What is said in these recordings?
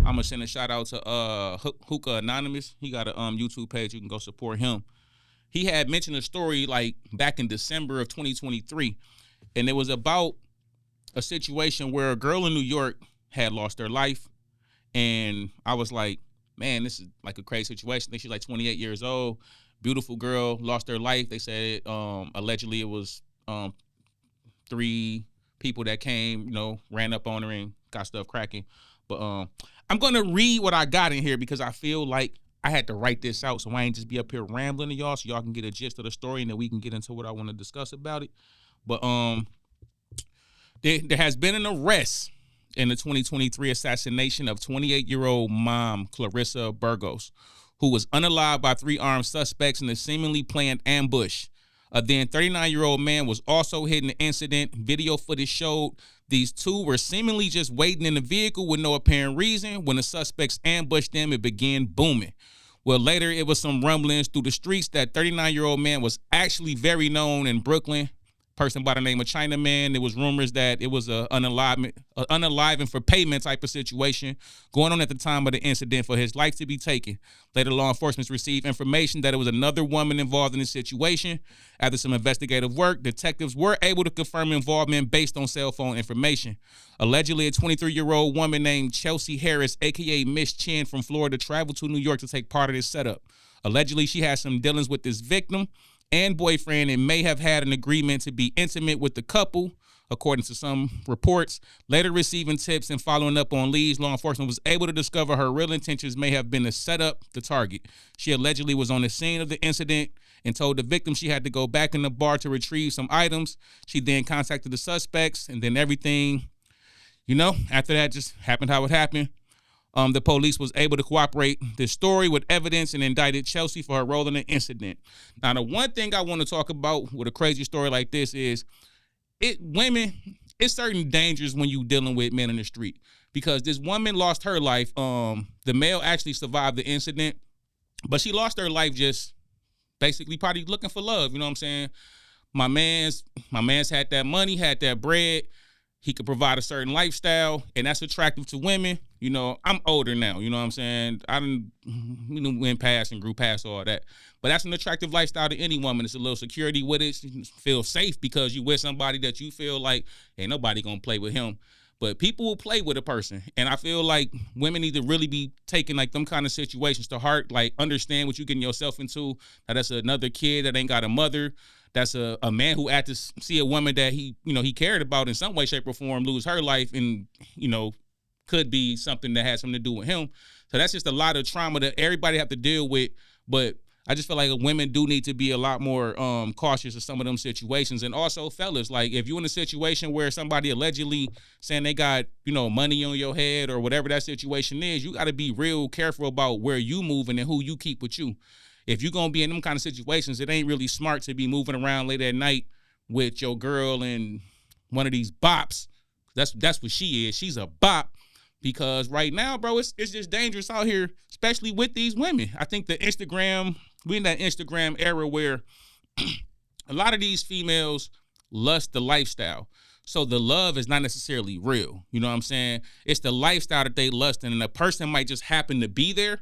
I'm gonna send a shout out to Hookah Anonymous. He got a YouTube page. You can go support him. He had mentioned a story like back in December of 2023, and it was about a situation where a girl in New York had lost her life, and I was like, man, this is like a crazy situation. I think she's like 28 years old, beautiful girl, lost her life. They said allegedly it was 3 people that came, ran up on her and got stuff cracking. But I'm gonna read what I got in here because I feel like I had to write this out so I ain't just be up here rambling to y'all, so y'all can get a gist of the story and then we can get into what I want to discuss about it. But there has been an arrest in the 2023 assassination of 28-year-old mom Clarissa Burgos, who was unalived by 3 armed suspects in a seemingly planned ambush. A then 39-year-old man was also hit in the incident. Video footage showed these 2 were seemingly just waiting in the vehicle with no apparent reason. When the suspects ambushed them, it began booming. Well, later it was some rumblings through the streets that 39-year-old man was actually very known in Brooklyn. Person by the name of Chinaman. There was rumors that it was a unaliving for payment type of situation going on at the time of the incident for his life to be taken. Later, law enforcement received information that it was another woman involved in the situation. After some investigative work, detectives were able to confirm involvement based on cell phone information. Allegedly, a 23-year-old woman named Chelsea Harris, a.k.a. Miss Chin from Florida, traveled to New York to take part of this setup. Allegedly, she had some dealings with this victim and boyfriend and may have had an agreement to be intimate with the couple, according to some reports. Later receiving tips and following up on leads, law enforcement was able to discover her real intentions may have been to set up the target. She allegedly was on the scene of the incident and told the victim she had to go back in the bar to retrieve some items. She then contacted the suspects, and then everything, after that just happened how it happened. The police was able to cooperate this story with evidence and indicted Chelsea for her role in the incident. Now, the one thing I want to talk about with a crazy story like this is it's certain dangers when you dealing with men in the street, because this woman lost her life. The male actually survived the incident, but she lost her life just basically probably looking for love. You know what I'm saying? My man's had that money, had that bread. He could provide a certain lifestyle, and that's attractive to women. I'm older now, you know what I'm saying? I didn't went past and grew past all that. But that's an attractive lifestyle to any woman. It's a little security with it. You feel safe because you with somebody that you feel like ain't nobody gonna play with him. But people will play with a person. And I feel like women need to really be taking like them kind of situations to heart, like understand what you're getting yourself into. Now that's another kid that ain't got a mother. That's a man who had to see a woman that he cared about in some way, shape, or form lose her life, and could be something that has something to do with him. So that's just a lot of trauma that everybody have to deal with. But I just feel like women do need to be a lot more cautious of some of them situations. And also, fellas, like if you're in a situation where somebody allegedly saying they got money on your head or whatever that situation is, you got to be real careful about where you moving and who you keep with you. If you're going to be in them kind of situations, it ain't really smart to be moving around late at night with your girl and one of these bops. That's what she is. She's a bop, because right now, bro, it's just dangerous out here, especially with these women. I think we're in that Instagram era where a lot of these females lust the lifestyle. So the love is not necessarily real. You know what I'm saying? It's the lifestyle that they lust in, and a person might just happen to be there,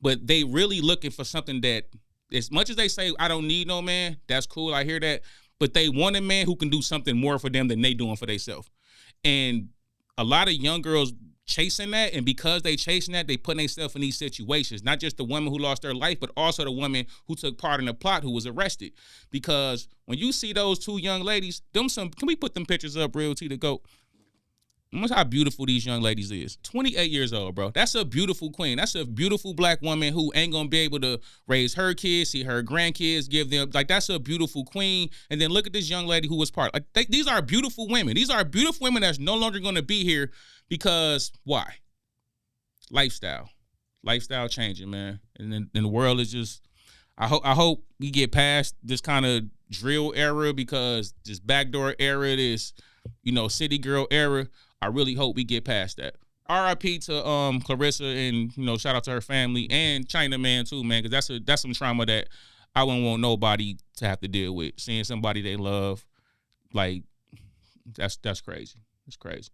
but they really looking for something that, as much as they say, I don't need no man, that's cool, I hear that, but they want a man who can do something more for them than they doing for themselves. And a lot of young girls chasing that, and because they chasing that, they putting themselves in these situations. Not just the woman who lost her life, but also the woman who took part in the plot who was arrested. Because when you see those 2 young ladies, can we put them pictures up real to the GOAT? Look how beautiful these young ladies is. 28 years old, bro. That's a beautiful queen. That's a beautiful black woman who ain't gonna be able to raise her kids, see her grandkids, give them, like, that's a beautiful queen. And then look at this young lady who was part. Like, these are beautiful women. These are beautiful women that's no longer gonna be here because why? Lifestyle changing, man. And then the world is just. I hope we get past this kind of drill era, because this backdoor era, this city girl era. I really hope we get past that. RIP to Clarissa, and shout out to her family and Chinaman too, man, because that's some trauma that I wouldn't want nobody to have to deal with. Seeing somebody they love, like that's crazy. It's crazy.